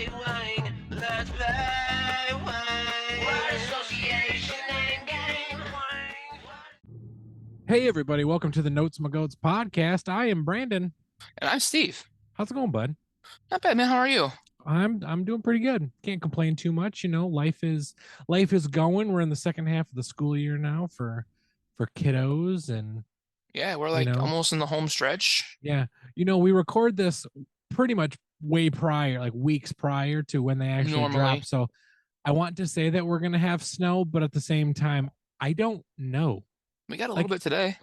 wing. Let's play wing. Word association and game. Hey everybody, welcome to the Notes My Goats podcast. I am Brandon. And I'm Steve. How's it going, bud? Not bad, man. How are you? I'm doing pretty good. Can't complain too much. You know, life is going. We're in the second half of the school year now for kiddos, and Yeah, we're like almost in the home stretch. yeah, we record this pretty much way prior, like weeks prior to when they actually drop. So I want to say that we're gonna have snow, but at the same time, I don't know. We got a little bit today.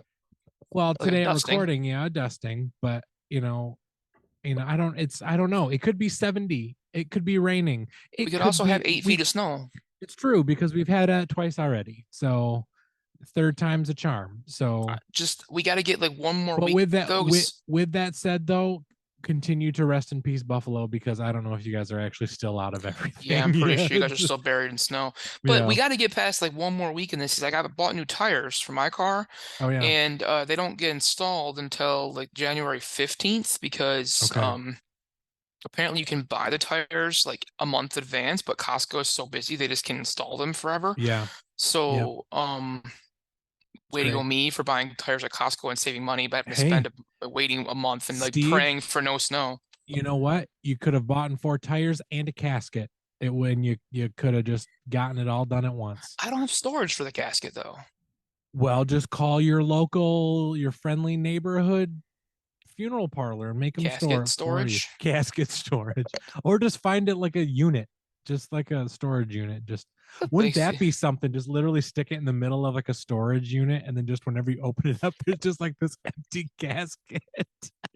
Well, today I'm recording, dusting, but I don't know. It could be 70. It could be raining. We could also have 8 feet of snow. It's true, because we've had it twice already. So third time's a charm. So we got to get like one more week. With that said, though, continue to rest in peace, Buffalo, because I don't know if you guys are actually still out of everything. Yeah, I'm pretty sure you guys are still buried in snow. But we got to get past like one more week in this. I bought new tires for my car. Oh yeah. And they don't get installed until like January 15th because apparently you can buy the tires like a month advance, but Costco is so busy they just can install them forever. Yeah. So way to go me for buying tires at Costco and saving money, but having to spend waiting a month and like praying for no snow. You know what? You could have bought 4 tires and a casket. When you could have just gotten it all done at once. I don't have storage for the casket though. Well, just call your friendly neighborhood funeral parlor and make them casket storage, or just find it like a unit, just like a storage unit. Just wouldn't that be something? Just literally stick it in the middle of like a storage unit, and then just whenever you open it up, there's just like this empty casket. It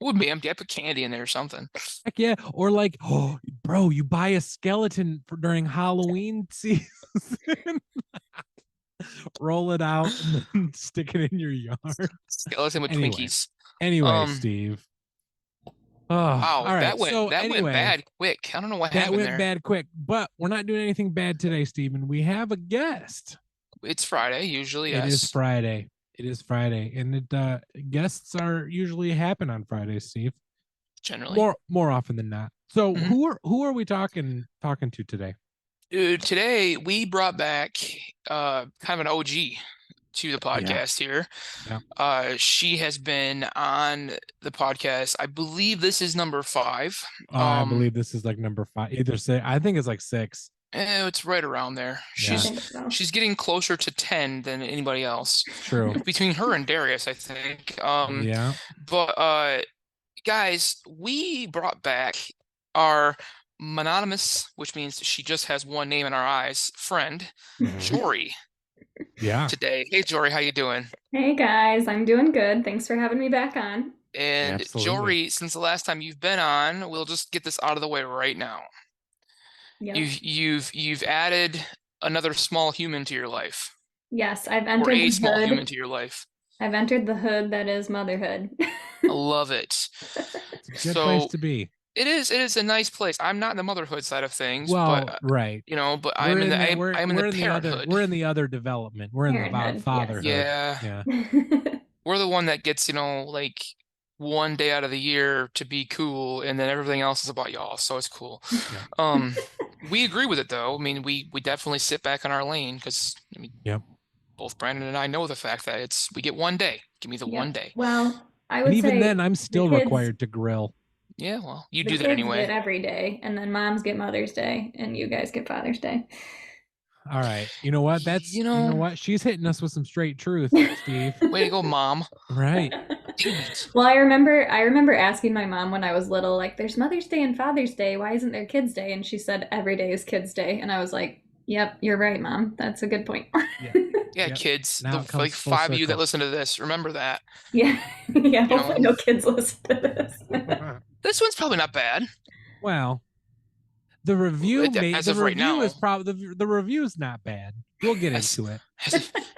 wouldn't be empty. I put candy in there or something. Heck yeah. Or like, oh, bro, you buy a skeleton during Halloween season. Roll it out and then stick it in your yard. Skeleton with Twinkies. Anyway, Steve. Oh, wow, all right. That went bad quick. I don't know what happened there. That went bad quick, but we're not doing anything bad today, Steven. We have a guest. It's Friday, usually, yes. It is Friday. And guests are usually happen on Fridays, Steve. Generally. More often than not. So who are we talking to today? Today we brought back kind of an OG to the podcast here. Yeah. She has been on the podcast. I believe this is number 5. I believe this is like number 5. I think it's like 6. It's right around there. Yeah. She's getting closer to 10 than anybody else. True. Between her and Darius, I think. Yeah. But guys, we brought back our mononymous, which means she just has one name in our eyes, friend, Jory. Yeah. Today. Hey, Jory, how you doing? Hey, guys. I'm doing good. Thanks for having me back on. And absolutely. Jory, since the last time you've been on, we'll just get this out of the way right now. Yep. You've added another small human to your life. Yes, I've entered a small human to your life. I've entered the hood that is motherhood. I love it. It's a good place to be. It is a nice place. I'm not in the motherhood side of things. Well, but, right. But I'm in the parenthood. We're in the other development. We're in the fatherhood. Yeah. We're the one that gets, like one day out of the year to be cool, and then everything else is about y'all. So it's cool. Yeah. We agree with it though. I mean, we definitely sit back in our lane because both Brandon and I know the fact that we get one day. Give me the one day. Well, I would say even then I'm still required to grill. Yeah, well, you do that anyway. Get every day, and then moms get Mother's Day, and you guys get Father's Day. All right, you know what? That's you know what? She's hitting us with some straight truth, Steve. Way to go, Mom. Right. Well, I remember asking my mom when I was little, like, "There's Mother's Day and Father's Day. Why isn't there Kids Day?" And she said, "Every day is Kids Day." And I was like, "Yep, you're right, Mom. That's a good point." Yeah, kids. Like 5 of you that listen to this, remember that. Yeah. Hopefully no kids listen to this. This one's probably not bad. Well, the review the review's not bad. We'll get into it.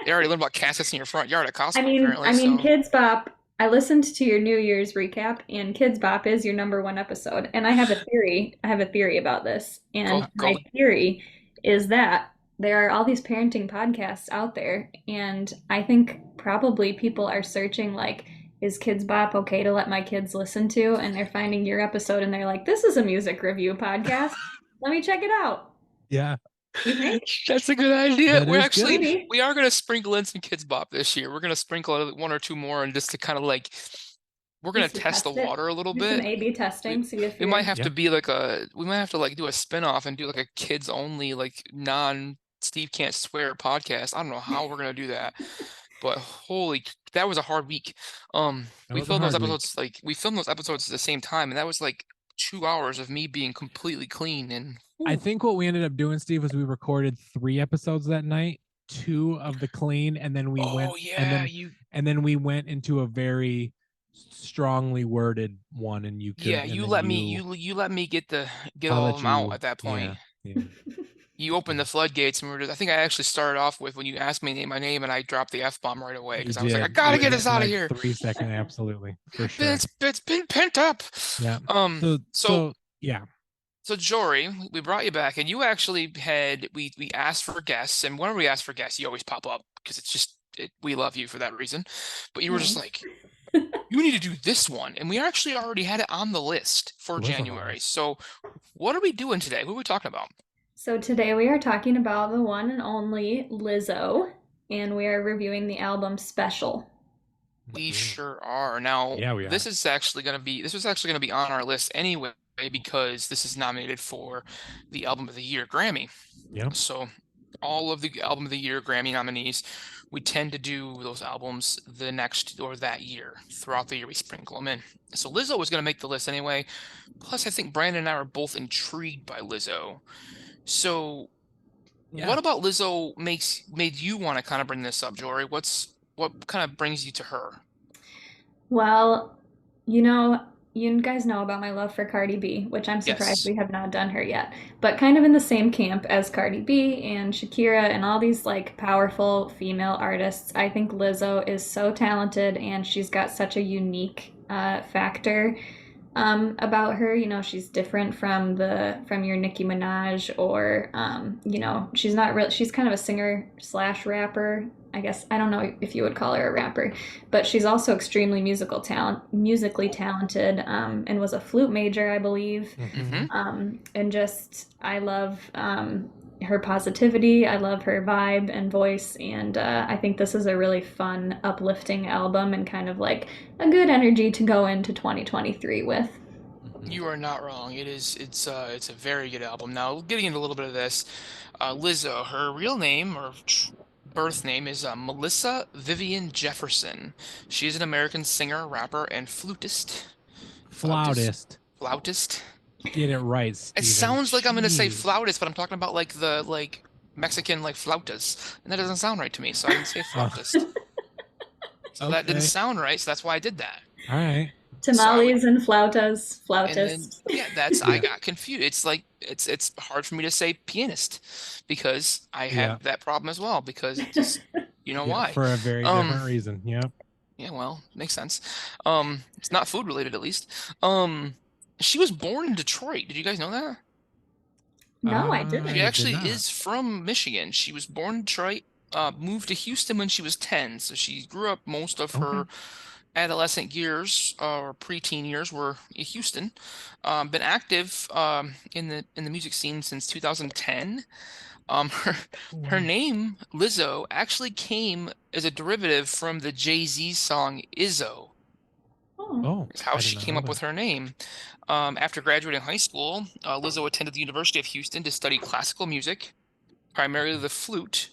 They already learned about caskets in your front yard at Costco. I mean, Kids Bop. I listened to your New Year's recap, and Kids Bop is your number 1 episode. And I have a theory. about this, and my theory is that there are all these parenting podcasts out there, and I think probably people are searching like, is Kids Bop okay to let my kids listen to? And they're finding your episode and they're like, this is a music review podcast. Let me check it out. Yeah. You think? That's a good idea. That We're is actually good. we are gonna sprinkle in some Kids Bop this year. We're gonna sprinkle one or two more, and just to kind of like we're gonna Just to test the test it. water a little Do some bit. A/B testing. See if We you're. might have to be like we might have to like do a spin-off and do like a kids only, like non Steve Can't Swear podcast. I don't know how we're gonna do that, but that was a hard week. That We was a filmed those hard week. episodes we filmed those episodes at the same time, and that was like 2 hours of me being completely clean. And I think what we ended up doing, Steve, was we recorded 3 episodes that night, 2 of the clean, and then we went and then we went into a very strongly worded one, and you couldn't. you let me get all of them out at that point. Yeah. You opened the floodgates, and I think I actually started off with when you asked me to name my name, and I dropped the F-bomb right away because I was like, I gotta get this out of here. 3 seconds, absolutely, for sure. It's been pent up. Yeah. So yeah. So Jory, we brought you back, and you actually had we asked for guests, and whenever we ask for guests, you always pop up because it's just we love you for that reason. But you were just like, you need to do this one, and we actually already had it on the list for January. So what are we doing today? What are we talking about? So today we are talking about the one and only Lizzo, and we are reviewing the album Special. We sure are. Now, yeah, we are. This was actually going to be on our list anyway because this is nominated for the Album of the Year Grammy. Yeah. So all of the Album of the Year Grammy nominees, we tend to do those albums the next or that year. Throughout the year, we sprinkle them in. So Lizzo was going to make the list anyway. Plus, I think Brandon and I were both intrigued by Lizzo. So what about Lizzo made you want to kind of bring this up, Jory? What kind of brings you to her? Well, you guys know about my love for Cardi B, which I'm surprised we have not done her yet. But kind of in the same camp as Cardi B and Shakira and all these like powerful female artists, I think Lizzo is so talented and she's got such a unique factor about her. She's different from your Nicki Minaj or she's not real. She's kind of a singer slash rapper. I guess I don't know if you would call her a rapper, but she's also extremely musically talented, and was a flute major, I believe. Mm-hmm. And just I love her positivity. I love her vibe and voice, and I think this is a really fun, uplifting album and kind of like a good energy to go into 2023 with. You are not wrong. It's a very good album. Now, getting into a little bit of this, Lizzo, her real name or birth name is Melissa Vivian Jefferson. She is an American singer, rapper, and flutist. Flautist. Get it right, Steven. It sounds like I'm going to say flautist, but I'm talking about like the Mexican flautas, and that doesn't sound right to me, so I didn't say flautist. So that didn't sound right, so that's why I did that. All right. Tamales and flautist. I got confused. It's like it's hard for me to say pianist because I have that problem as well because it just why? For a very different reason. Yep. Yeah, well, makes sense. It's not food related at least. She was born in Detroit. Did you guys know that? No, I didn't. She actually is from Michigan. She was born in Detroit, moved to Houston when she was 10. So she grew up most of her adolescent years or preteen years were in Houston. Been active in the music scene since 2010. Her name Lizzo actually came as a derivative from the Jay-Z song Izzo. That's how she came up with her name. After graduating high school, Lizzo attended the University of Houston to study classical music, primarily the flute.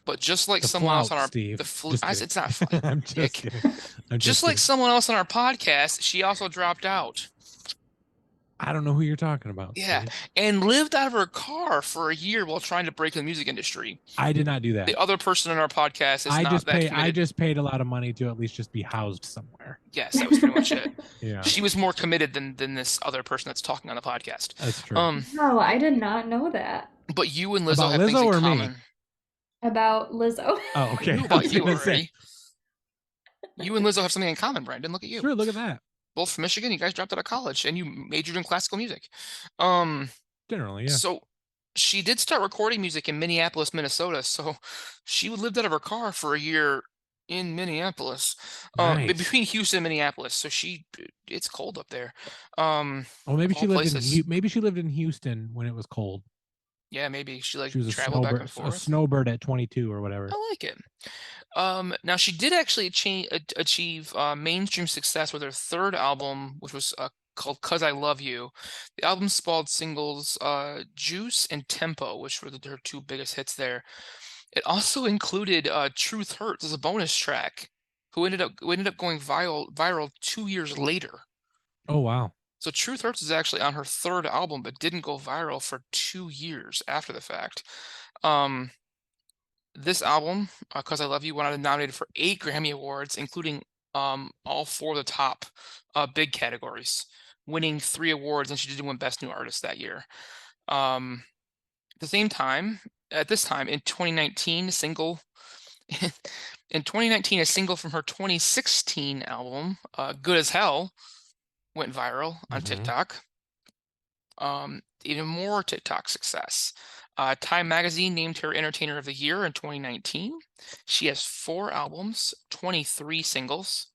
But just like someone else on our the flute, it's not fun. I'm just kidding. Just like someone else on our podcast, she also dropped out. I don't know who you're talking about. Yeah, Steve. And lived out of her car for a year while trying to break the music industry. I did not do that. The other person in our podcast is not that committed. I just paid a lot of money to at least just be housed somewhere. Yes, that was pretty much it. Yeah. She was more committed than this other person that's talking on the podcast. That's true. No, I did not know that. But you and Lizzo have Lizzo things in or common. Me? About Lizzo. Oh, okay. About you already. You and Lizzo have something in common, Brandon. Look at you. Sure, look at that. Both from Michigan. You guys dropped out of college, and you majored in classical music. Generally, yeah. So she did start recording music in Minneapolis, Minnesota. So she lived out of her car for a year in Minneapolis. Nice. Between Houston and Minneapolis, so it's cold up there. Oh, maybe Of she all lived in places. maybe she lived in Houston when it was cold. Yeah, maybe she She was a traveled back and a forth. snowbird at 22 or whatever. I like it. Now she did actually achieve mainstream success with her third album, which was called "'Cause I Love You." The album spawned singles "Juice" and "Tempo," which were her two biggest hits there. It also included "Truth Hurts" as a bonus track, who ended up going viral 2 years later. Oh wow. So "Truth Hurts" is actually on her third album, but didn't go viral for 2 years after the fact. This album, "'Cause I Love You," went on nominated for 8 Grammy Awards, including all 4 of the top big categories, winning 3 awards, and she did win Best New Artist that year. At the same time, at this time in 2019, a single a single from her 2016 album, "Good as Hell," went viral on TikTok. Even more TikTok success. Time Magazine named her Entertainer of the Year in 2019. She has 4 albums, 23 singles.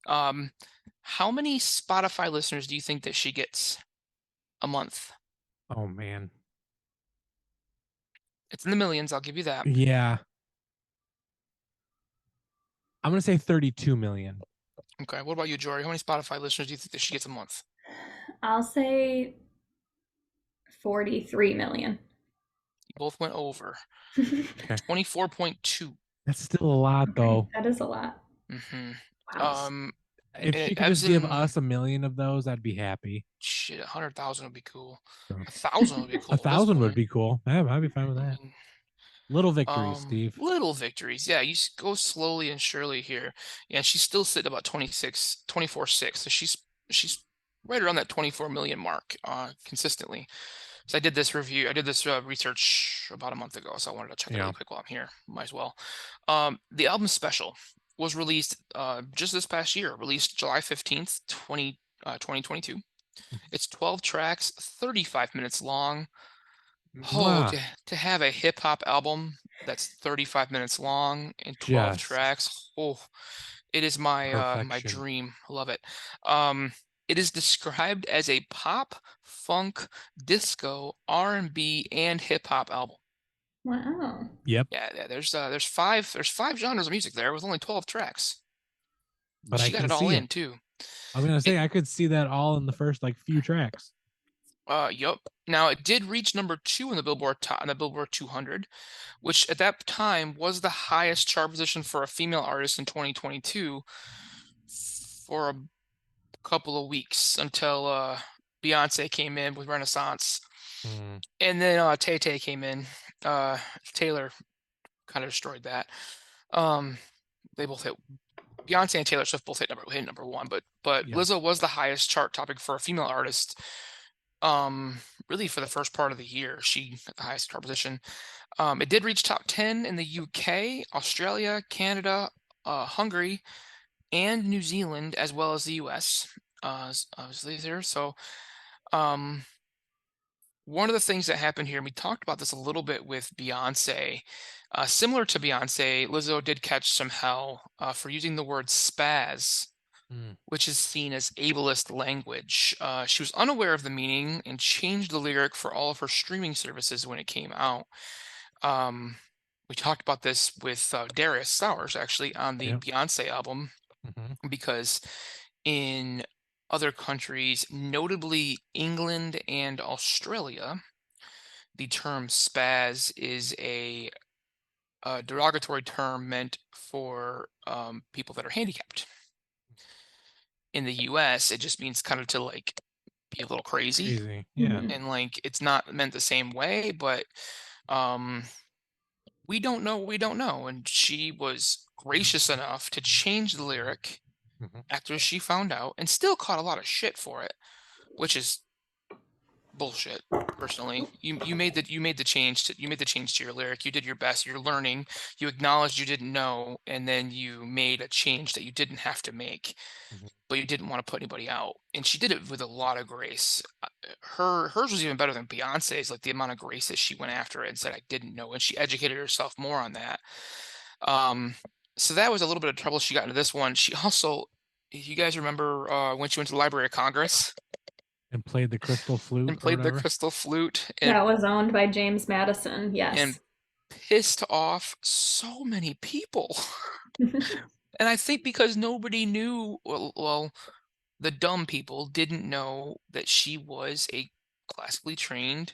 How many Spotify listeners do you think that she gets a month? Oh man. It's in the millions, I'll give you that. Yeah. I'm gonna say 32 million. Okay, what about you, Jory? How many Spotify listeners do you think that she gets a month? I'll say 43 million. You both went over. Okay. 24.2. That's still a lot, though. That is a lot. Mm-hmm. Wow. If she could just give us 1 million of those, I'd be happy. Shit, 100,000 would be cool. So, 1,000 would be cool. 1,000 would be cool. Yeah, I'd be fine with I that. mean, Little victories, Steve. little victories. Yeah, you go slowly and surely here. Yeah, she's still sitting about 24.6. So she's right around that 24 million mark consistently. So I did this research about a month ago, so I wanted to check it really quick while I'm here. Might as well. The album Special was released just this past year, released July 15th, 2022. It's 12 tracks, 35 minutes long. Oh, to have a hip hop album that's 35 minutes long and 12 tracks. Oh, it is my my dream. I love it. It is described as a pop, funk, disco, R&B, and hip hop album. Wow. Yep. Yeah, there's five genres of music there with only 12 tracks. But she I got can it all see in too. I was gonna say I could see that all in the first few tracks. Yup. Now it did reach number 2 in the Billboard 200, which at that time was the highest chart position for a female artist in 2022 for a couple of weeks until Beyonce came in with Renaissance. And then Tay Tay came in. Taylor kind of destroyed that. They both hit Beyonce and Taylor Swift both hit number 1, but Lizzo was the highest chart topic for a female artist. Really for the first part of the year, she got the highest chart position. It did reach top 10 in the UK, Australia, Canada, Hungary, and New Zealand, as well as the US. Obviously there. So, one of the things that happened here, and we talked about this a little bit with Beyonce, similar to Beyonce, Lizzo did catch some hell for using the word spaz, which is seen as ableist language. She was unaware of the meaning and changed the lyric for all of her streaming services when it came out. We talked about this with Darius Sowers, actually, on the Beyonce album, because in other countries, notably England and Australia, the term spaz is a derogatory term meant for people that are handicapped. In the US, it just means kind of to be a little crazy. Yeah. And it's not meant the same way, but we don't know what we don't know. And she was gracious enough to change the lyric after she found out, and still caught a lot of shit for it, which is bullshit. Personally, you made the change to your lyric. You did your best. You're learning. You acknowledged you didn't know, and then you made a change that you didn't have to make, but you didn't want to put anybody out. And she did it with a lot of grace. Hers was even better than Beyonce's. The amount of grace that she went after it and said I didn't know, and she educated herself more on that. So that was a little bit of trouble she got into this one. She also, you guys remember when she went to the Library of Congress and played the crystal flute and played the crystal flute that was owned by James Madison, yes. And pissed off so many people. And I think because nobody knew, well, the dumb people didn't know that she was a classically trained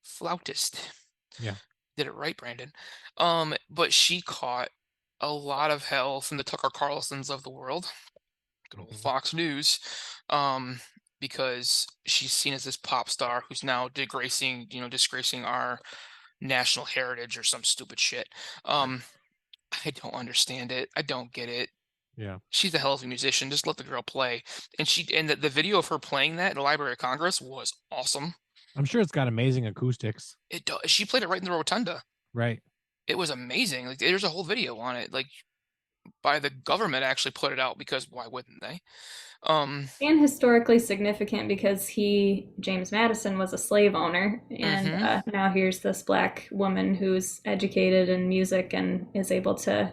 flautist. Yeah. Did it right, Brandon. But she caught a lot of hell from the Tucker Carlsons of the world, good old Fox News, because she's seen as this pop star who's now disgracing our national heritage or some stupid shit. I don't understand it. I don't get it. Yeah. She's a hell of a musician. Just let the girl play. And the video of her playing that in the Library of Congress was awesome. I'm sure it's got amazing acoustics. It does. She played it right in the rotunda. Right. It was amazing. Like there's a whole video on it. Like by the government actually put it out because why wouldn't they? And historically significant because James Madison, was a slave owner, and now here's this Black woman who's educated in music and is able to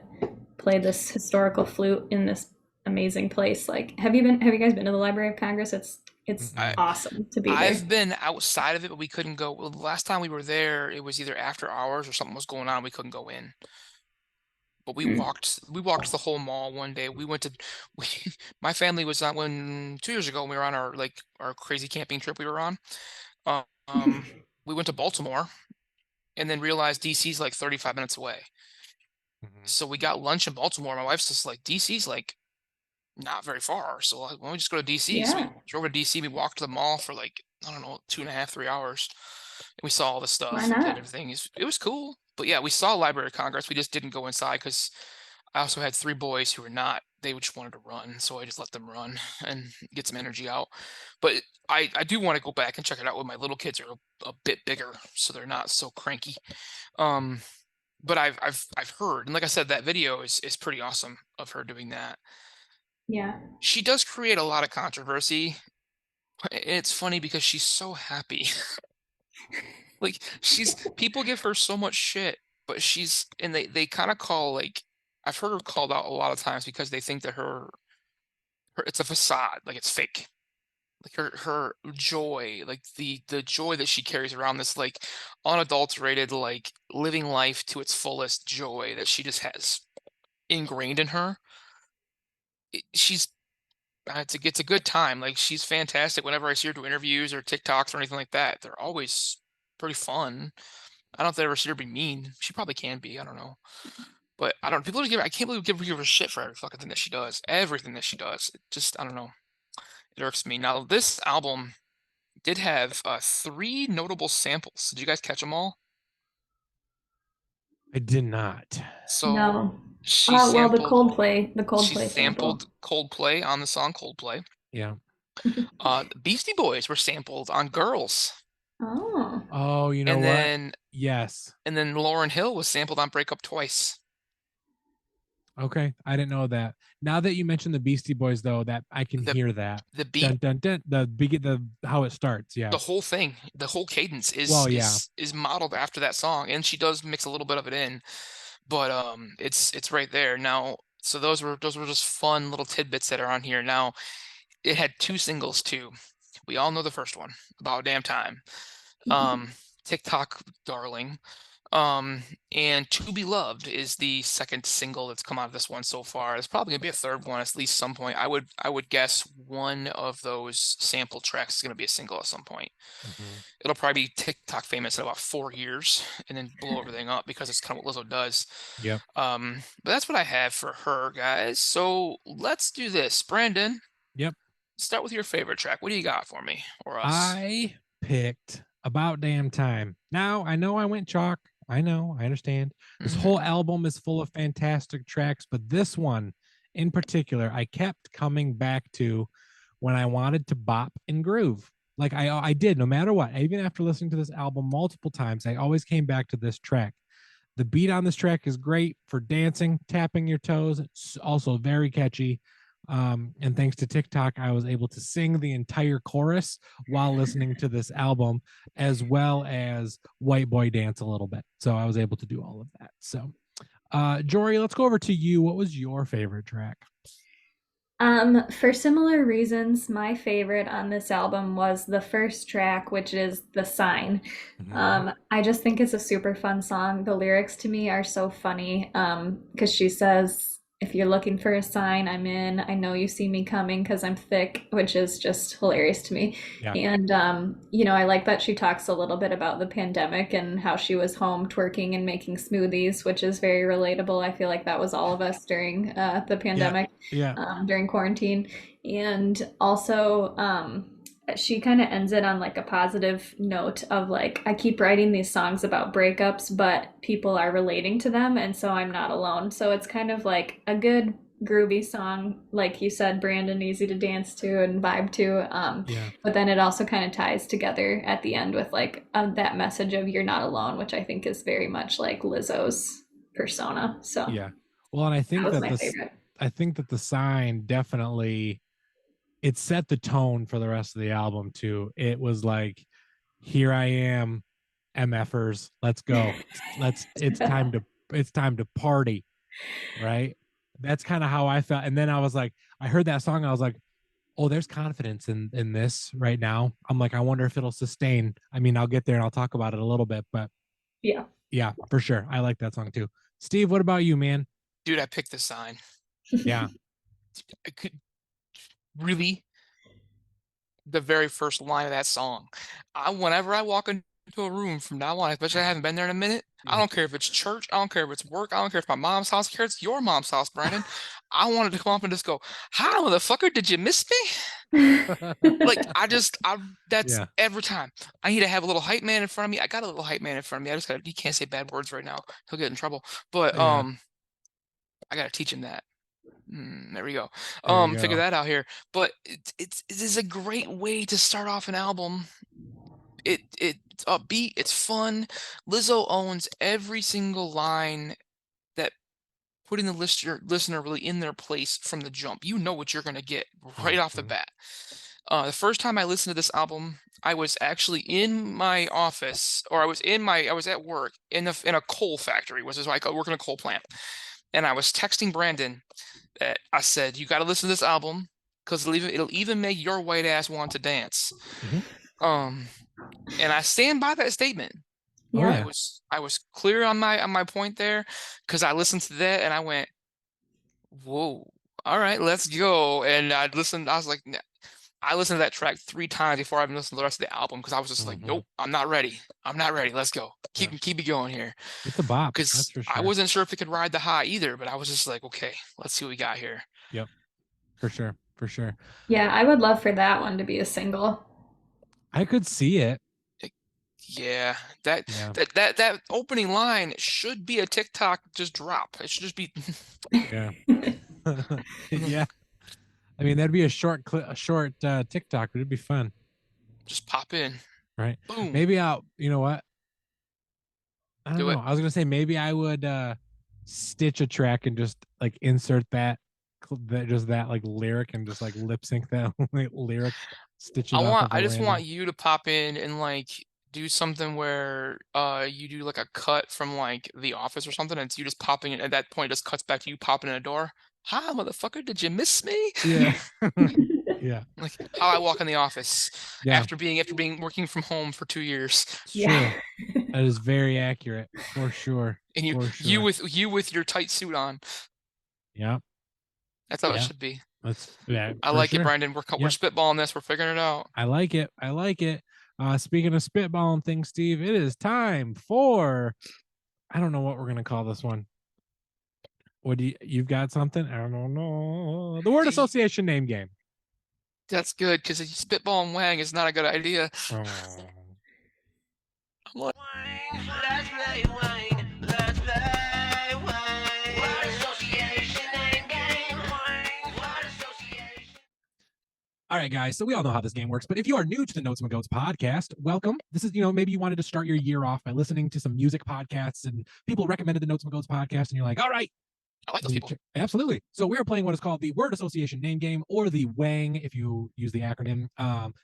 play this historical flute in this amazing place. Like, have you guys been to the Library of Congress? It's awesome to be there. I've been outside of it, but we couldn't go. Well, the last time we were there, it was either after hours or something was going on. We couldn't go in. But we walked the whole mall one day. My family was on 2 years ago when we were on our crazy camping trip we were on. We went to Baltimore and then realized DC's like 35 minutes away. So we got lunch in Baltimore. My wife's just like, DC's like not very far. So why don't we just go to DC? Yeah. So we drove to DC. We walked to the mall for like, I don't know, 2.5, 3 hours. And we saw all the stuff and did everything. It was cool. But yeah, we saw Library of Congress. We just didn't go inside because I also had 3 boys who were not, they just wanted to run. So I just let them run and get some energy out. But I do want to go back and check it out when my little kids are a bit bigger so they're not so cranky. But I've heard, and like I said, that video is pretty awesome of her doing that. Yeah. She does create a lot of controversy. It's funny because she's so happy. Like people give her so much shit, but they kind of call, like, I've heard her called out a lot of times because they think that her it's a facade, like it's fake. Like her joy, like the joy that she carries around, this like unadulterated, like living life to its fullest joy that she just has ingrained in her. It's a good time. Like she's fantastic. Whenever I see her do interviews or TikToks or anything like that, they're always pretty fun. I don't know if they ever see her be mean. She probably can be. I don't know. But I don't. People I can't believe give her shit for every fucking thing that she does. Everything that she does. It just, I don't know. It irks me. Now this album did have 3 notable samples. Did you guys catch them all? I did not. So no. She well, the Coldplay she sampled Coldplay on the song Coldplay. Yeah. Beastie Boys were sampled on Girls. Oh, you know and what? Then, yes. And then Lauryn Hill was sampled on Break Up Twice. Okay, I didn't know that. Now that you mentioned the Beastie Boys, though, that I can hear that the beat, dun, dun, dun, the how it starts, yeah. The whole thing, the whole cadence is modeled after that song, and she does mix a little bit of it in, but it's right there now. So those were just fun little tidbits that are on here. Now, it had 2 singles too. We all know the first one, About Damn Time, TikTok Darling. And To Be Loved is the second single that's come out of this one so far. There's probably gonna be a third one at least some point. I would guess one of those sample tracks is gonna be a single at some point. It'll probably be TikTok famous in about 4 years and then blow everything up because it's kind of what Lizzo does. Yep. But that's what I have for her, guys. So let's do this. Brandon. Yep. Start with your favorite track. What do you got for me or us? I picked About Damn Time. Now I know I went chalk. I know, I understand. This whole album is full of fantastic tracks, but this one in particular, I kept coming back to when I wanted to bop and groove. Like I did, no matter what. Even after listening to this album multiple times, I always came back to this track. The beat on this track is great for dancing, tapping your toes. It's also very catchy. And thanks to TikTok, I was able to sing the entire chorus while listening to this album, as well as White Boy Dance a little bit. So I was able to do all of that. So Jory, let's go over to you. What was your favorite track? For similar reasons, my favorite on this album was the first track, which is The Sign. I just think it's a super fun song. The lyrics to me are so funny, because she says, if you're looking for a sign, I'm in. I know you see me coming because I'm thick, which is just hilarious to me. Yeah. And, I like that she talks a little bit about the pandemic and how she was home twerking and making smoothies, which is very relatable. I feel like that was all of us during the pandemic, Yeah. during quarantine. And also, she kind of ends it on like a positive note of like, I keep writing these songs about breakups, but people are relating to them, and so I'm not alone. So it's kind of like a good groovy song, like you said, Brandon, easy to dance to and vibe to. But then it also kind of ties together at the end with like that message of you're not alone, which I think is very much like Lizzo's persona. So yeah. Well, and I think that was that my favorite. I think that The Sign definitely, it set the tone for the rest of the album too. It was like, here I am, MFers, let's go. It's time to party, right? That's kind of how I felt. And then I was like, I heard that song, I was like, oh, there's confidence in this right now. I'm like, I wonder if it'll sustain. I mean, I'll get there and I'll talk about it a little bit, but yeah, for sure. I like that song too. Steve, what about you, man? Dude, I picked The Sign. Yeah. I could really, the very first line of that song. Whenever I walk into a room from now on, especially I haven't been there in a minute, I don't care if it's church, I don't care if it's work, I don't care if my mom's house, I care if it's your mom's house, Brandon. I wanted to come up and just go, hi, motherfucker, did you miss me? Like, that's every time. I need to have a little hype man in front of me. I got a little hype man in front of me. You can't say bad words right now. He'll get in trouble. But, I gotta teach him that. There we go. Figure that out here. But it is a great way to start off an album. It's upbeat, it's fun. Lizzo owns every single line, that putting the listener really in their place from the jump. You know what you're gonna get right off the bat. The first time I listened to this album, I was actually in my office, or I was at work in a coal factory, which is like I work in a coal plant. And I was texting Brandon that I said, you got to listen to this album because it'll even make your white ass want to dance. And I stand by that statement. Yeah. I was clear on my point there, because I listened to that and I went, whoa, all right, let's go. And I listened to that track 3 times before I even listened to the rest of the album, because I was just like, nope, I'm not ready. Let's go. Keep it going here. It's a bop. Because sure. I wasn't sure if it could ride the high either, but I was just like, okay, let's see what we got here. Yep. For sure. Yeah, I would love for that one to be a single. I could see it. Yeah, that opening line should be a TikTok just drop. It should just be. Yeah. Yeah. I mean, that'd be a short TikTok, but it'd be fun. Just pop in. Right. Boom. Maybe you know what? I don't know. I was gonna say maybe I would stitch a track and just like insert that like lyric and just like lip sync that lyric. Stitch it. I just want you to pop in and like do something where you do like a cut from like The Office or something, and it's you just popping in. At that point, it just cuts back to you popping in a door. Hi, motherfucker, did you miss me? Yeah. Yeah. Like how I walk in the office after being working from home for 2 years. Yeah. Sure. That is very accurate, for sure. And you with your tight suit on. Yeah. That's how it should be. I like it, Brandon. We're spitballing this. We're figuring it out. I like it. Speaking of spitballing things, Steve, it is time for, I don't know what we're gonna call this one. What do you've got something? I don't know. The word association name game. That's good, because spitball and wang is not a good idea. Oh. I'm like, let's play wang. Let's play wang. Word association name game. Word association. All right, guys. So we all know how this game works, but if you are new to the Notes and Goats podcast, welcome. This is, maybe you wanted to start your year off by listening to some music podcasts and people recommended the Notes and Goats podcast, and you're like, all right, I like those people. Absolutely. So we're playing what is called the word association name game, or the WANG if you use the acronym.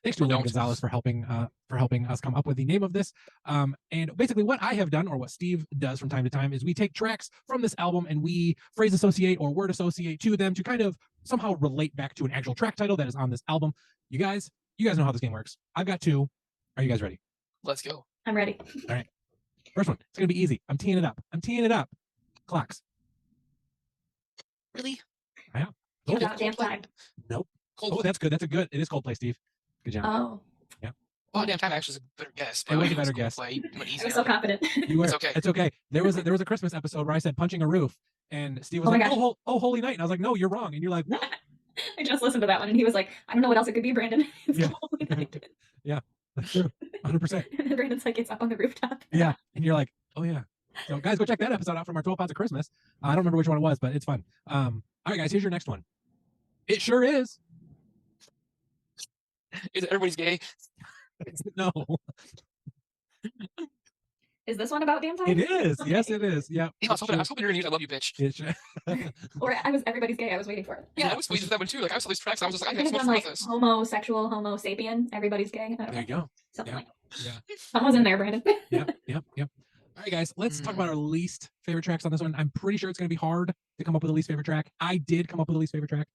Thanks to Elena Gonzalez for helping us come up with the name of this. And basically what I have done, or what Steve does from time to time, is we take tracks from this album and we phrase associate or word associate to them to kind of somehow relate back to an actual track title that is on this album. You guys know how this game works. I've got 2. Are you guys ready? Let's go. I'm ready. All right. First one. It's gonna be easy. I'm teeing it up. Clocks. Really? Yeah. You got damn time. Nope. Oh, that's good. It is Coldplay, Steve. Good job. Oh. Yeah. Well, damn time actually is a better guess. It was a better guess. I was so confident. You were. It's okay. It's okay. There was a Christmas episode where I said punching a roof, and Steve was like, "Oh, holy night," and I was like, "No, you're wrong," and you're like, "What?" I just listened to that one, and he was like, "I don't know what else it could be, Brandon." It's Holy Night. Yeah, that's true. 100%. And then Brandon's like, "It's up on the rooftop." Yeah, and you're like, "Oh yeah." So guys, go check that episode out from our 12 Pounds of Christmas. I don't remember which one it was, but it's fun. All right, guys, here's your next one. It sure is. Is it Everybody's Gay? No. Is this one about damn time? It is. Okay. Yes, it is. Yeah. I was hoping you were going to use I Love You, Bitch. Or Everybody's Gay. I was waiting for it. Yeah, I was waiting for that one too. Like, I saw these tracks, and I was just like, I could have have so done much like this. homosexual, homo sapien, Everybody's Gay. There you go. Something like that. Yeah. Someone's in there, Brandon. Yep. All right, guys, let's talk about our least favorite tracks on this one. I'm pretty sure it's going to be hard to come up with a least favorite track. I did come up with a least favorite track,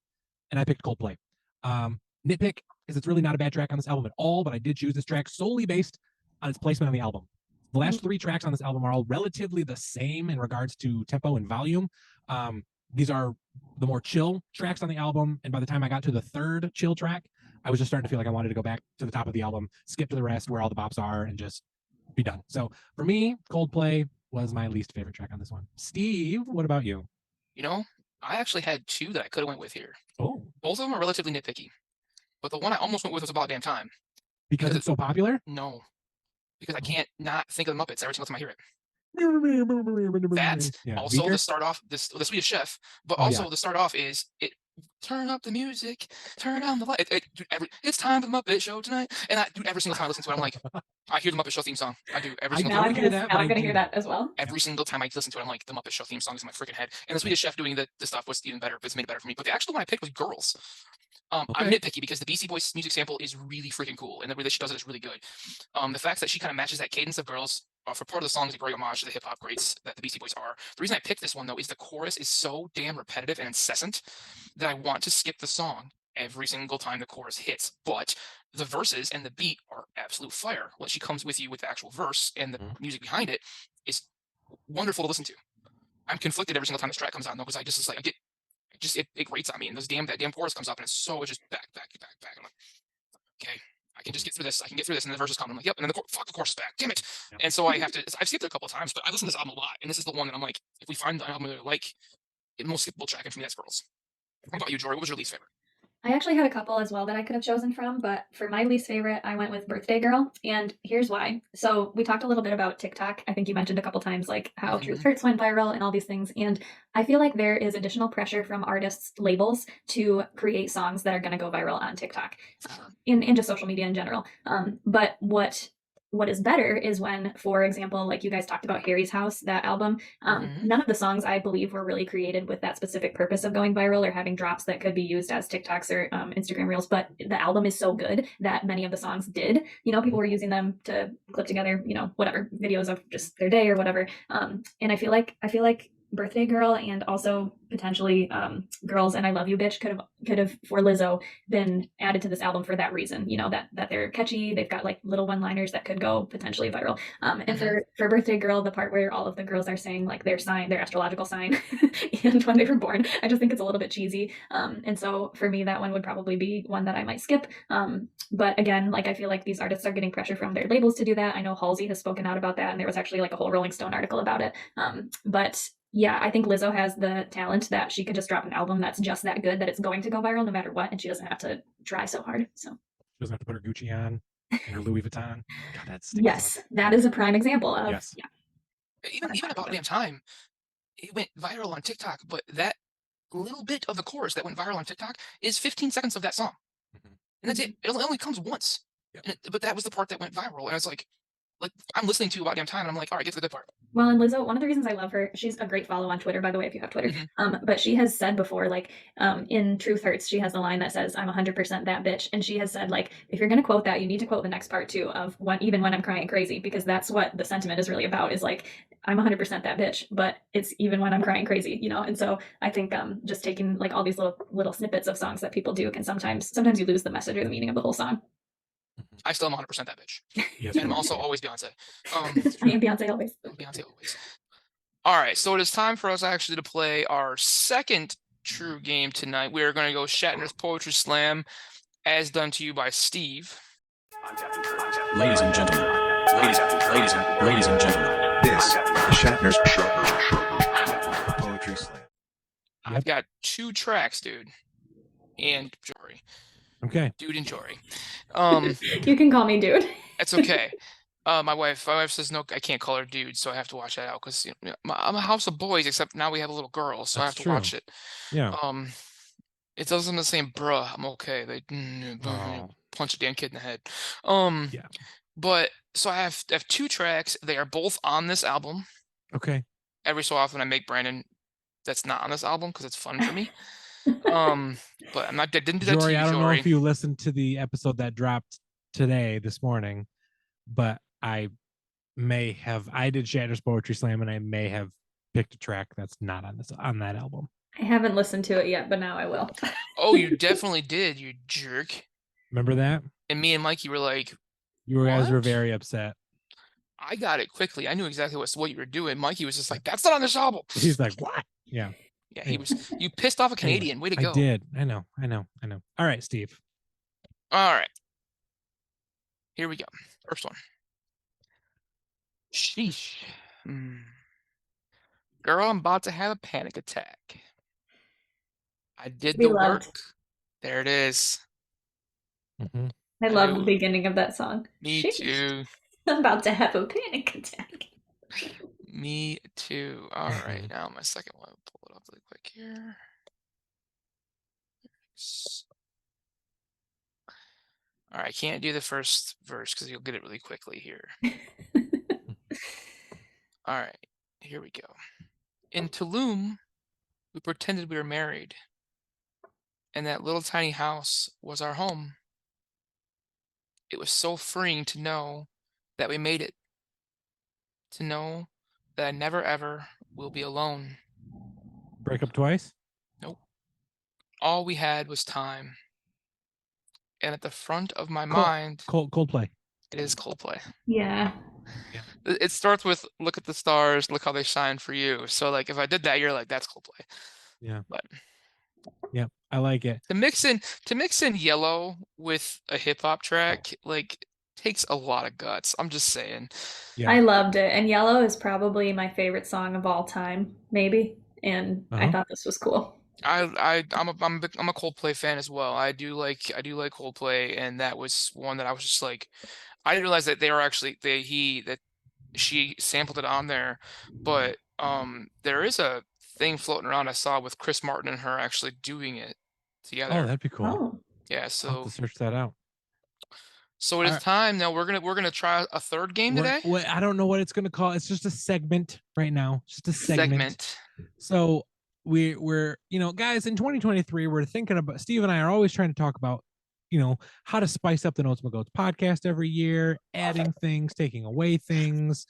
and I picked Coldplay. Nitpick is it's really not a bad track on this album at all, but I did choose this track solely based on its placement on the album. The last 3 tracks on this album are all relatively the same in regards to tempo and volume. These are the more chill tracks on the album, and by the time I got to the 3rd chill track, I was just starting to feel like I wanted to go back to the top of the album, skip to the rest where all the bops are, and just be done. So for me, Coldplay was my least favorite track on this one. Steve, what about you? You know, I actually had 2 that I could have went with here. Oh. Both of them are relatively nitpicky, but the one I almost went with was About Damn Time. Because it's so popular? No, because I can't not think of the Muppets every single time I hear it. Also Beaker? the start off, the Swedish Chef, but also the start off is it. Turn up the music, turn down the light. It's time for the Muppet Show tonight. And every single time I listen to it, I'm like, I hear the Muppet Show theme song. I do every single time. I'm gonna hear that as well. Every single time I listen to it, I'm like, the Muppet Show theme song is in my freaking head. And the Swedish Chef doing the stuff was even better. It's made it better for me. But the actual one I picked was Girls. I'm nitpicky because the Beastie Boys music sample is really freaking cool, and the way that she does it is really good. The fact that she kind of matches that cadence of Girls for part of the song is a great homage to the hip hop greats that the Beastie Boys are. The reason I picked this one though is the chorus is so damn repetitive and incessant that I want to skip the song every single time the chorus hits. But the verses and the beat are absolute fire. When she comes with you with the actual verse and the music behind it is wonderful to listen to. I'm conflicted every single time this track comes out though, because I just like it grates on me, and that damn chorus comes up, and it's just back. I'm like, okay, I can just get through this. And the verses come. I'm like, yep, and then the chorus is back. Damn it! Yep. And so I've skipped it a couple of times, but I listen to this album a lot, and this is the one that I'm like, if we find the album that I like, the most skippable track, and for me that's Girls. What about you, Jory? What was your least favorite? I actually had a couple as well that I could have chosen from, but for my least favorite, I went with Birthday Girl, and here's why. So we talked a little bit about TikTok. I think you mentioned a couple times like how Truth Hurts went viral and all these things, and I feel like there is additional pressure from artists' labels to create songs that are going to go viral on TikTok, in just social media in general. But what is better is when, for example, like you guys talked about Harry's House, that album, none of the songs I believe were really created with that specific purpose of going viral or having drops that could be used as TikToks or Instagram Reels, but the album is so good that many of the songs did. People were using them to clip together, whatever, videos of just their day or whatever. And I feel like Birthday Girl and also potentially Girls and I Love You Bitch could have for Lizzo been added to this album for that reason, that they're catchy, they've got like little one-liners that could go potentially viral. And for Birthday Girl, the part where all of the girls are saying like their astrological sign and when they were born, I just think it's a little bit cheesy. And so for me, that one would probably be one that I might skip. But again, like I feel like these artists are getting pressure from their labels to do that. I know Halsey has spoken out about that, and there was actually like a whole Rolling Stone article about it. But yeah, I think Lizzo has the talent that she could just drop an album that's just that good that it's going to go viral no matter what, and she doesn't have to try so hard. So she doesn't have to put her Gucci on and her Louis Vuitton. God, yes, that is a prime example of Even About Damn Time, it went viral on TikTok, but that little bit of the chorus that went viral on TikTok is 15 seconds of that song, and that's it. It only comes once, but that was the part that went viral, and it's like I'm listening to About Damn Time, and I'm like, all right, get to the good part. Well, and Lizzo, one of the reasons I love her, she's a great follow on Twitter, by the way, if you have Twitter. But she has said before, like, in Truth Hurts, she has a line that says, "I'm 100% that bitch," and she has said, like, if you're gonna quote that, you need to quote the next part too of even when I'm crying crazy, because that's what the sentiment is really about. Is like, I'm 100% that bitch, but it's even when I'm crying crazy, you know. And so I think just taking like all these little snippets of songs that people do can sometimes you lose the message or the meaning of the whole song. I still am 100% that bitch. Yes, and I'm also always Beyonce. I am Beyonce always. Beyonce always. All right, so it is time for us actually to play our second true game tonight. We are going to go Shatner's Poetry Slam, as done to you by Steve. Ladies and gentlemen, ladies and gentlemen, this is Shatner's Poetry Slam. I've got 2 tracks, dude, and Jory. Okay. Dude and Jory. You can call me dude. It's okay. My wife says no, I can't call her dude, so I have to watch that out because I'm a house of boys, except now we have a little girl, so I have to watch it. Yeah. It doesn't the same bruh. I'm okay. They punch a damn kid in the head. Yeah. But so I have 2 tracks. They are both on this album. Okay. Every so often I make Brandon that's not on this album because it's fun for me. But I didn't do that to you, I don't know Jory. if you listened to the episode that dropped this morning, but I did Shatner's Poetry Slam, and I may have picked a track that's not on that album. I haven't listened to it yet, but now I will. Oh, you definitely did, you jerk. Remember that? And me and Mikey were like, you guys were very upset. I got it quickly. I knew exactly what you were doing. Mikey was just like, that's not on this album. He's like, what? Yeah. Yeah, he was. You pissed off a Canadian. Way to go. I did. I know. All right, Steve. All right. Here we go. First one. Sheesh. Girl, I'm about to have a panic attack. I did the work. There it is. Mm-hmm. I love the beginning of that song. Me too. I'm about to have a panic attack. Me too. All right, now my second one. Pull it up really quick here. All right, I can't do the first verse because you'll get it really quickly here. All right, here we go. In Tulum, we pretended we were married, and that little tiny house was our home. It was so freeing to know that we made it, to know that I never ever will be alone. Break up twice? Nope. All we had was time. And at the front of my mind... Coldplay. It is Coldplay. Yeah. It starts with, look at the stars, look how they shine for you. So, like, if I did that, you're like, that's Coldplay. Yeah. But... Yeah, I like it. To mix in Yellow with a hip-hop track, like, takes a lot of guts. I'm just saying. Yeah. I loved it. And Yellow is probably my favorite song of all time, maybe. And I thought this was cool. I'm a Coldplay fan as well. I do like Coldplay, and that was one that I was just like, I didn't realize that they were actually she sampled it on there, but there is a thing floating around I saw with Chris Martin and her actually doing it together. Oh, that'd be cool. Oh. Yeah, so I'll have to search that out. So it is time now. We're gonna try a third game today. I don't know what it's gonna call. It's just a segment right now. Just a segment. So we're guys, in 2023, we're thinking about, Steve and I are always trying to talk about, how to spice up the Notes My Goats podcast every year, adding things, taking away things.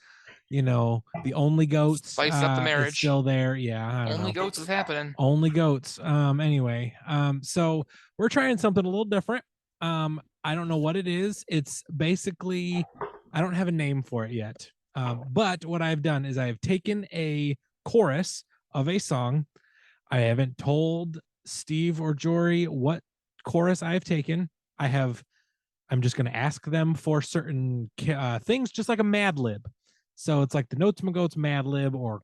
The Only Goats spice up the marriage. Is still there. Yeah, Only Goats is happening. Only Goats. Anyway, so we're trying something a little different. I don't know what it is. It's basically, I don't have a name for it yet. But what I've done is I've taken a chorus of a song. I haven't told Steve or Jory what chorus I've taken. I'm just going to ask them for certain things, just like a Mad Lib. So it's like the Notes My Goats Mad Lib or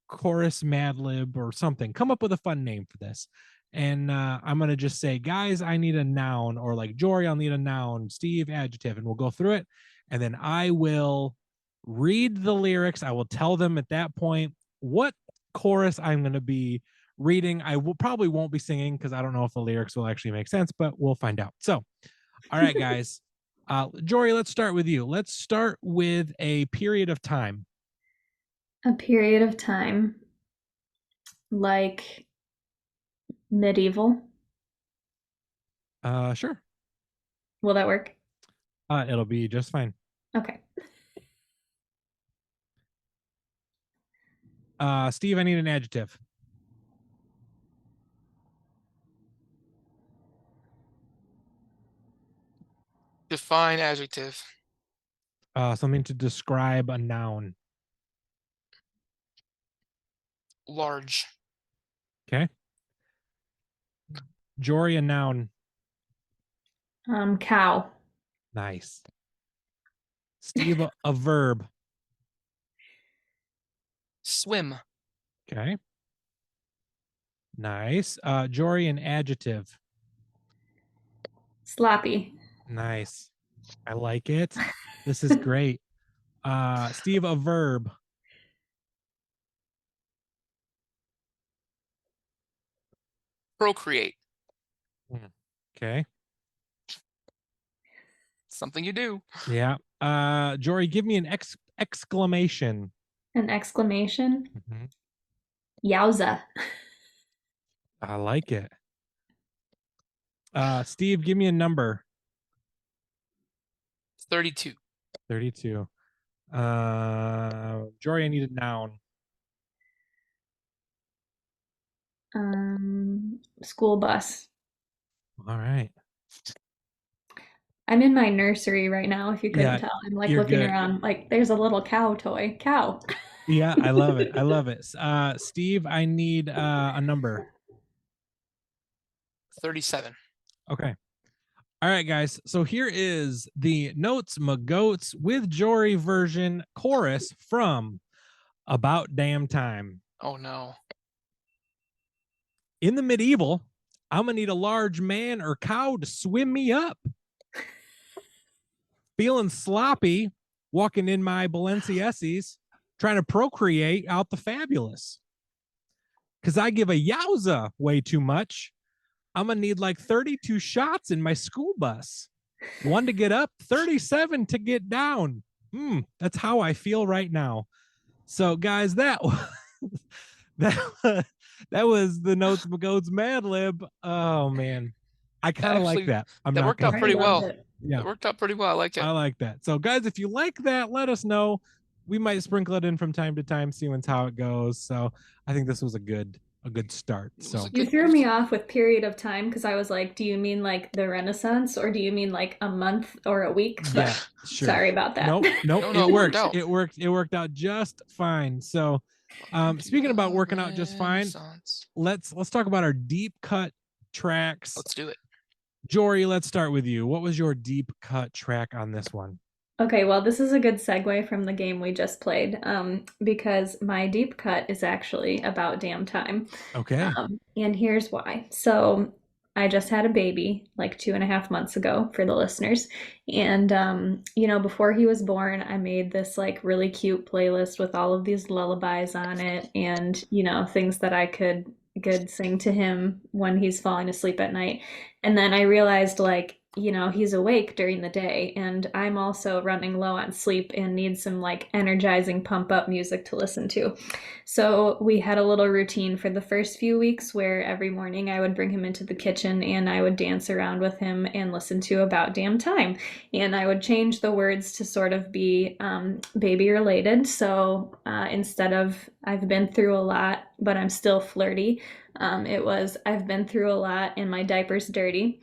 chorus Mad Lib or something. Come up with a fun name for this. And I'm going to just say, guys, I need a noun, or like Jory, I'll need a noun, Steve, adjective, and we'll go through it. And then I will read the lyrics. I will tell them at that point what chorus I'm going to be reading. I probably won't be singing because I don't know if the lyrics will actually make sense, but we'll find out. So, all right, guys. Jory, let's start with you. Let's start with a period of time. A period of time like medieval. Sure. Will that work? It'll be just fine. Okay. Steve, I need an adjective. Define adjective. Something to describe a noun. Large. Okay. Jory, a noun. Cow. Nice. Steve, a verb. Swim. Okay. Nice. Jory, an adjective. Sloppy. Nice. I like it. This is great. Steve, a verb. Procreate. Okay. Something you do. Yeah. Jory, give me an exclamation. An exclamation. Mm-hmm. Yowza. I like it. Steve, give me a number. 32. 32. Jory, I need a noun. School bus. All right. I'm in my nursery right now, if you couldn't tell. I'm like looking good. around, like there's a little cow toy. Cow. Yeah, I love it. I love it. Steve, I need a number. 37. Okay. All right, guys. So here is the Notes Magoats with Jory version chorus from About Damn Time. Oh, no. In the medieval, I'm going to need a large man or cow to swim me up. Feeling sloppy, walking in my Balenciennes, trying to procreate out the fabulous. Because I give a yowza way too much. I'm going to need like 32 shots in my school bus. 1 to get up, 37 to get down. That's how I feel right now. So, guys, that was the Notes Magoats Mad Lib. Oh, man. I kind of like that. That worked out pretty well. Yeah. It worked out pretty well. I like it. I like that. So, guys, if you like that, let us know. We might sprinkle it in from time to time, see how it goes. So, I think this was a good start. So you threw me off with period of time because I was like, do you mean like the Renaissance or do you mean like a month or a week? But yeah, sure. Sorry about that. Nope. No, it worked out. It worked out just fine. So, speaking about working out just fine, let's talk about our deep cut tracks. Let's do it. Jory, let's start with you. What was your deep cut track on this one? Okay, well, this is a good segue from the game we just played, because my deep cut is actually About Damn Time. Okay. And here's why. So I just had a baby like 2.5 months ago for the listeners. And, before he was born, I made this like really cute playlist with all of these lullabies on it and, things that I could sing to him when he's falling asleep at night. And then I realized like, he's awake during the day and I'm also running low on sleep and need some like energizing pump up music to listen to. So we had a little routine for the first few weeks where every morning I would bring him into the kitchen and I would dance around with him and listen to About Damn Time. And I would change the words to sort of be baby related. So instead of I've been through a lot, but I'm still flirty, it was I've been through a lot and my diaper's dirty.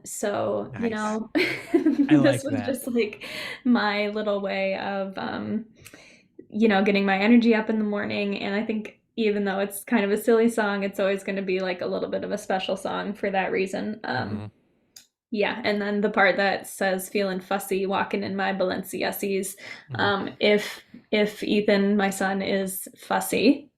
So, nice. This was just like my little way of, getting my energy up in the morning. And I think even though it's kind of a silly song, it's always going to be like a little bit of a special song for that reason. Yeah, and then the part that says feeling fussy, walking in my Balenciennes. If Ethan, my son, is fussy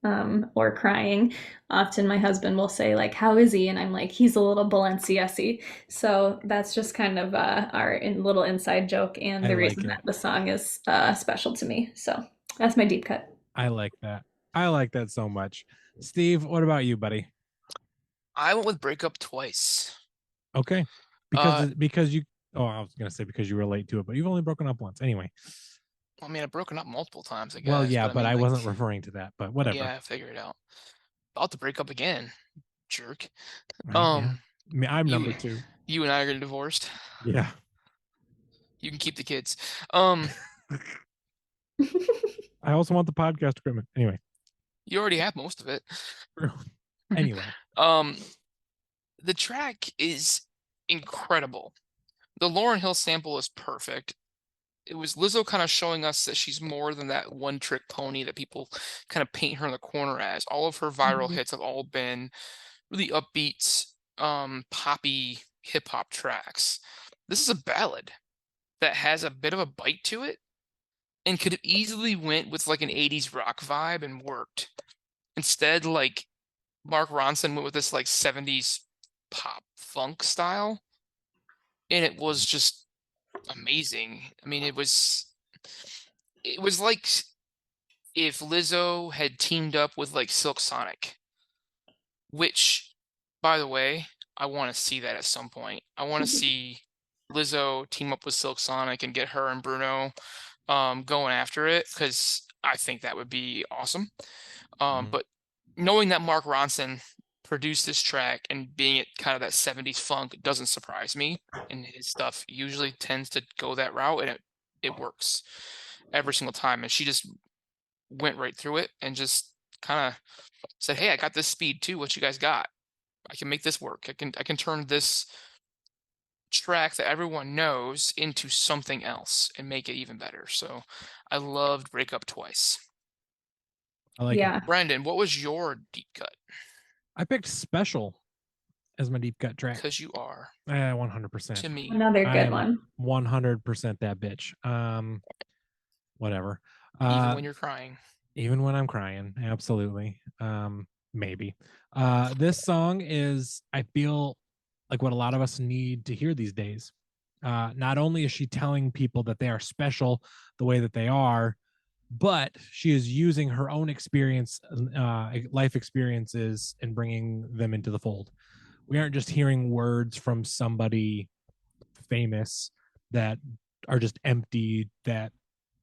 or crying, often my husband will say like, "How is he?" And I'm like, "He's a little Balenciennes." So that's just kind of our little inside joke and the reason that the song is special to me. So that's my deep cut. I like that. I like that so much. Steve, what about you, buddy? I went with Break Up Twice. Okay. Because you I was gonna say because you relate to it, but you've only broken up once anyway. I mean, I've broken up multiple times, I guess. Well, yeah, but I like, wasn't referring to that. But whatever. Yeah, figure it out. About to break up again, jerk. Yeah. I'm you, number 2. You and I are getting divorced. Yeah. You can keep the kids. I also want the podcast equipment. Anyway. You already have most of it. Anyway. The track is incredible. The Lauryn Hill sample is perfect. It was Lizzo kind of showing us that she's more than that one-trick pony that people kind of paint her in the corner as. All of her viral hits have all been really upbeat, poppy hip-hop tracks. This is a ballad that has a bit of a bite to it and could have easily went with like an 80s rock vibe and worked. Instead, like Mark Ronson went with this like 70s pop funk style, and it was just amazing. I mean, it was like if Lizzo had teamed up with like Silk Sonic, which, by the way, I want to see that at some point. I want to see Lizzo team up with Silk Sonic and get her and Bruno going after it, because I think that would be awesome. But knowing that Mark Ronson produced this track and being it kind of that 70s funk doesn't surprise me, and his stuff usually tends to go that route, and it works every single time. And she just went right through it and just kind of said, hey, I got this speed too, what you guys got? I can make this work. I can turn this track that everyone knows into something else and make it even better. So I loved Break Up Twice. I like it. Brandon, what was your deep cut? I picked Special as my deep cut track. Because you are. 100%. To me. Another good one. 100% that bitch. Whatever. Even when you're crying. Even when I'm crying. Absolutely. Maybe. This song is, I feel like, what a lot of us need to hear these days. Not only is she telling people that they are special the way that they are, but she is using her own experience, life experiences, and bringing them into the fold. We aren't just hearing words from somebody famous that are just empty, that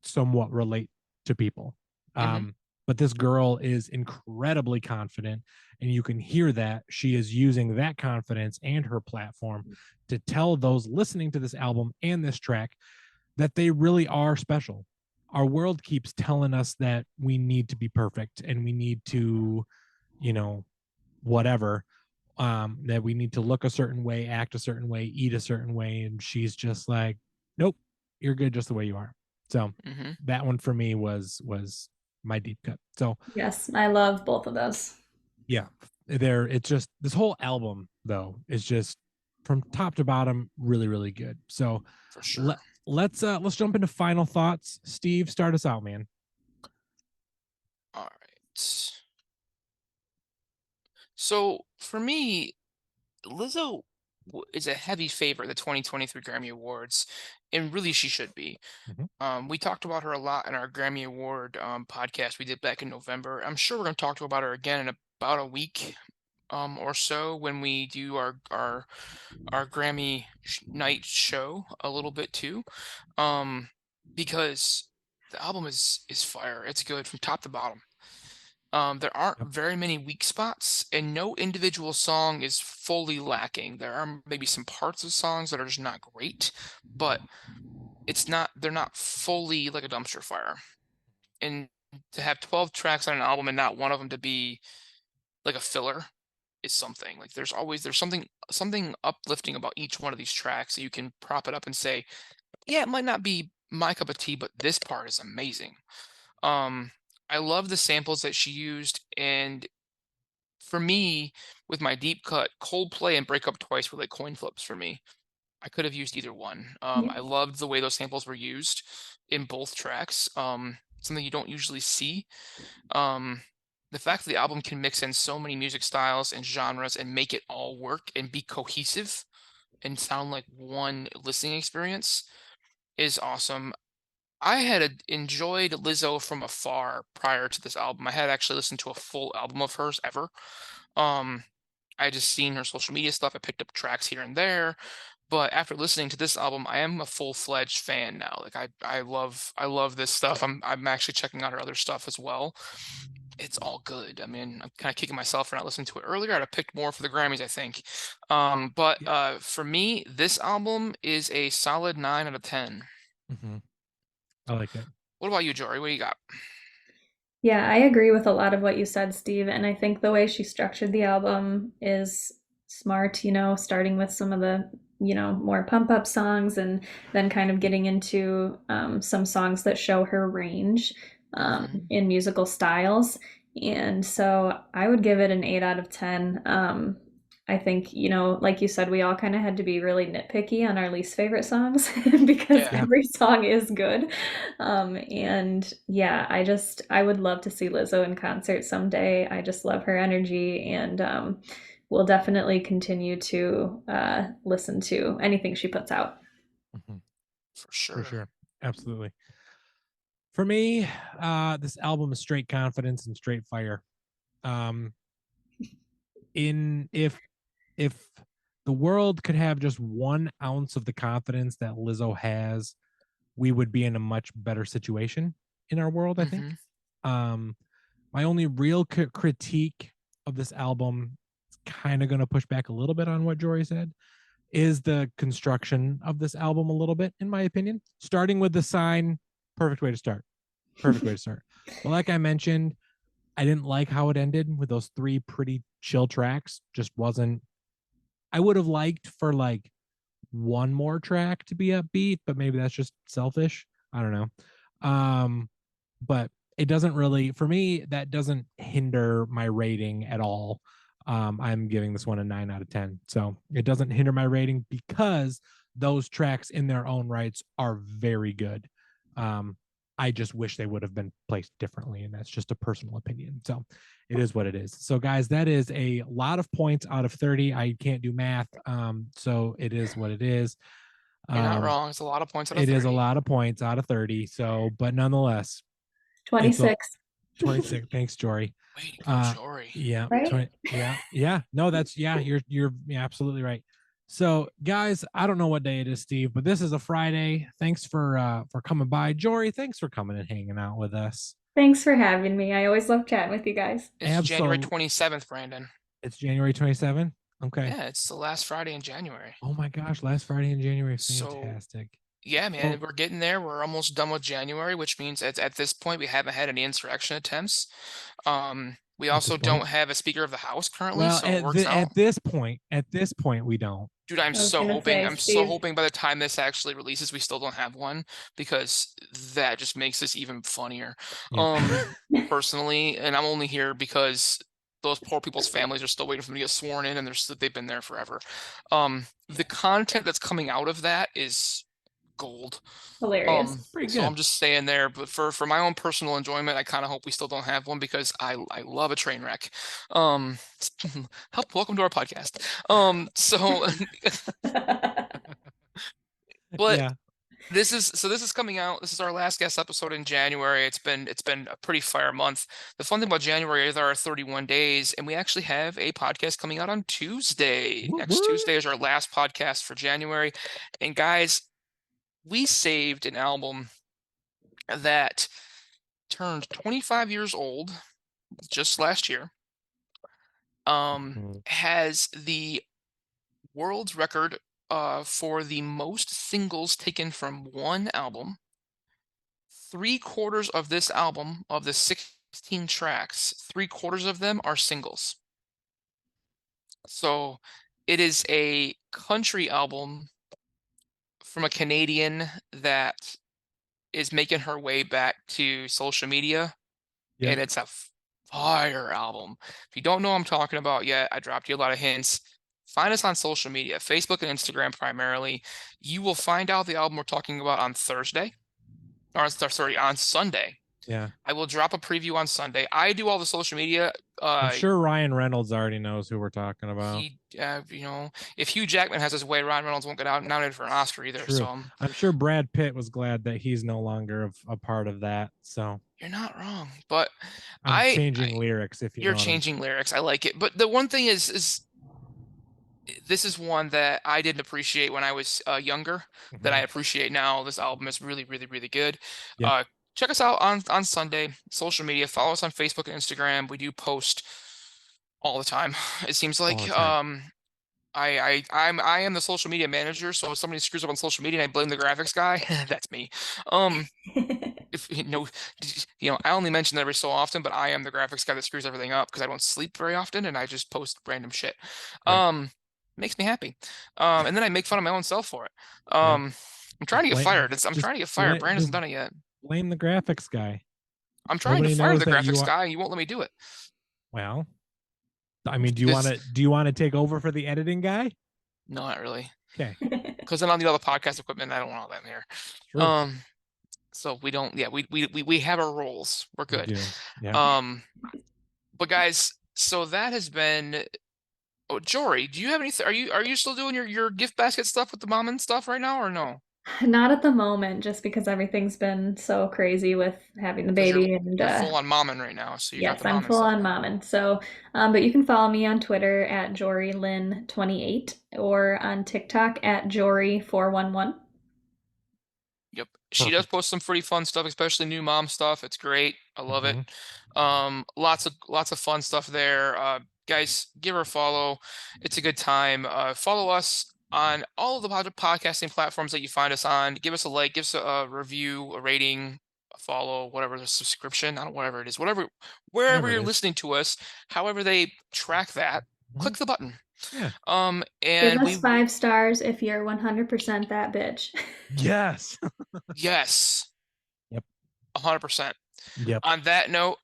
somewhat relate to people. But this girl is incredibly confident, and you can hear that she is using that confidence and her platform to tell those listening to this album and this track that they really are special. Our world keeps telling us that we need to be perfect and we need to, whatever, that we need to look a certain way, act a certain way, eat a certain way. And she's just like, nope, you're good just the way you are. So that one for me was my deep cut. So yes, I love both of those. Yeah, it's just, this whole album though is just from top to bottom really, really good. So for sure. Let's jump into final thoughts. Steve, start us out, man. All right. So for me, Lizzo is a heavy favorite at the 2023 Grammy Awards, and really she should be. We talked about her a lot in our Grammy Award podcast we did back in November. I'm sure we're going to talk about her again in about a week or so when we do our Grammy night show a little bit too, because the album is fire. It's good from top to bottom. There aren't very many weak spots, and no individual song is fully lacking. There are maybe some parts of songs that are just not great, but they're not fully like a dumpster fire. And to have 12 tracks on an album and not one of them to be like a filler is something. Like there's something uplifting about each one of these tracks that you can prop it up and say, yeah, it might not be my cup of tea, but this part is amazing. I love the samples that she used, and for me, with my deep cut, Coldplay and Break Up Twice were like coin flips for me. I could have used either one. I loved the way those samples were used in both tracks. Something you don't usually see. The fact that the album can mix in so many music styles and genres and make it all work and be cohesive and sound like one listening experience is awesome. I had enjoyed Lizzo from afar prior to this album. I had actually listened to a full album of hers ever. I just seen her social media stuff. I picked up tracks here and there. But after listening to this album, I am a full-fledged fan now. Like I love this stuff. I'm actually checking out her other stuff as well. It's all good. I mean, I'm kind of kicking myself for not listening to it earlier. I'd have picked more for the Grammys, I think. But for me, this album is a solid 9 out of 10. I like it. What about you, Jory? What do you got? Yeah, I agree with a lot of what you said, Steve, and I think the way she structured the album is smart, starting with some of the, more pump up songs and then kind of getting into some songs that show her range in musical styles. And so I would give it an 8 out of 10. I think, like you said, we all kind of had to be really nitpicky on our least favorite songs because every song is good. And yeah, I would love to see Lizzo in concert someday. I just love her energy, and we'll definitely continue to listen to anything she puts out. For sure. For sure. Absolutely. For me, this album is straight confidence and straight fire. If the world could have just 1 ounce of the confidence that Lizzo has, we would be in a much better situation in our world, I think. My only real critique of this album is kind of going to push back a little bit on what Jory said, is the construction of this album a little bit, in my opinion. Starting with the sign, perfect way to start. Perfect way to start. But like I mentioned, I didn't like how it ended with those 3 pretty chill tracks. Just wasn't. I would have liked for like 1 more track to be upbeat, but maybe that's just selfish. I don't know. But it doesn't really, for me, that doesn't hinder my rating at all. I'm giving this one a 9 out of 10. So it doesn't hinder my rating because those tracks in their own rights are very good. I just wish they would have been placed differently, and that's just a personal opinion. So it is what it is. So guys, that is a lot of points out of 30. I can't do math. So it is what it is. You're not wrong. It's a lot of points out of 30. It is a lot of points out of 30. So, but nonetheless, 26. 26. Thanks, Jory. Wait, Jory. Yeah. Right? 20, yeah. No, that's you're absolutely right. So, guys, I don't know what day it is, Steve, but this is a Friday. Thanks for coming by. Jory, thanks for coming and hanging out with us. Thanks for having me. I always love chatting with you guys. It's January 27th, Brandon. It's January 27th? Okay. Yeah, it's the last Friday in January. Oh my gosh, last Friday in January. Fantastic. So, yeah, man, we're getting there. We're almost done with January, which means at this point we haven't had any insurrection attempts. We also don't have a Speaker of the House currently, well, so it works out. At this point, we don't. Dude, I'm so hoping by the time this actually releases, we still don't have one, because that just makes this even funnier. Yeah. Personally, and I'm only here because those poor people's families are still waiting for them to get sworn in, and they've been there forever. The content that's coming out of that is gold. Hilarious. Pretty good. So I'm just saying there, but for my own personal enjoyment, I kind of hope we still don't have one, because I love a train wreck. Welcome to our podcast. But yeah. This is coming out. This is our last guest episode in January. It's been a pretty fire month. The fun thing about January is there are 31 days, and we actually have a podcast coming out on Tuesday. Next Tuesday is our last podcast for January. And guys, we saved an album that turned 25 years old just last year. Has the world's record for the most singles taken from one album. 3/4 of this album, of the 16 tracks, 3/4 of them are singles. So it is a country album from a Canadian that is making her way back to social media. Yeah. And it's a fire album. If you don't know what I'm talking about yet, I dropped you a lot of hints. Find us on social media, Facebook and Instagram primarily. You will find out the album we're talking about on Thursday. Or sorry, on Sunday. Yeah. I will drop a preview on Sunday. I do all the social media. I'm sure Ryan Reynolds already knows who we're talking about. He, if Hugh Jackman has his way, Ryan Reynolds won't get nominated for an Oscar either. True. So I'm sure Brad Pitt was glad that he's no longer a part of that. So you're not wrong, but I'm changing lyrics. If you're changing lyrics, I like it. But the one thing is this is one that I didn't appreciate when I was younger that I appreciate now. This album is really, really, really good. Yep. Check us out on Sunday, social media. Follow us on Facebook and Instagram. We do post all the time. It seems like I am the social media manager, so if somebody screws up on social media and I blame the graphics guy, that's me. If I only mention that every so often, but I am the graphics guy that screws everything up because I don't sleep very often and I just post random shit. Right. Makes me happy. And then I make fun of my own self for it. I'm trying to get fired. I'm trying to get fired. Brand hasn't done it yet. Blame the graphics guy. I'm trying to fire the graphics guy. You won't let me do it. Well, I mean, do you want to take over for the editing guy? No, not really. Okay. Because then I'll need all the podcast equipment. I don't want all that in here. True. So we don't. Yeah, we have our roles. We're good. Yeah. But guys, so that has been. Oh, Jory, do you have anything? Are you still doing your gift basket stuff with the mom and stuff right now, or no? Not at the moment, just because everything's been so crazy with having the baby you're full on momming right now. So yes, I'm full on momming. So, but you can follow me on Twitter at JoryLynn28 or on TikTok at Jory411. Yep, she does post some pretty fun stuff, especially new mom stuff. It's great. I love it. Lots of fun stuff there. Guys, give her a follow. It's a good time. Follow us on all of the podcasting platforms that you find us on. Give us a like, give us a review, a rating, a follow, whatever, the subscription. I don't know, whatever it is, wherever you're listening to us, however they track that, click the button. Yeah. And give us 5 stars if you're 100% that bitch. Yes. Yes. Yep. 100%. Yep. On that note,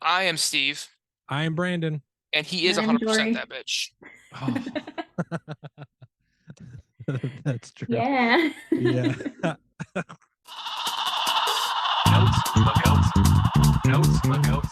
I am Steve. I am Brandon. And he is 100% that bitch. Oh. That's true. Yeah. Yeah. Notes, look out. Notes, look out.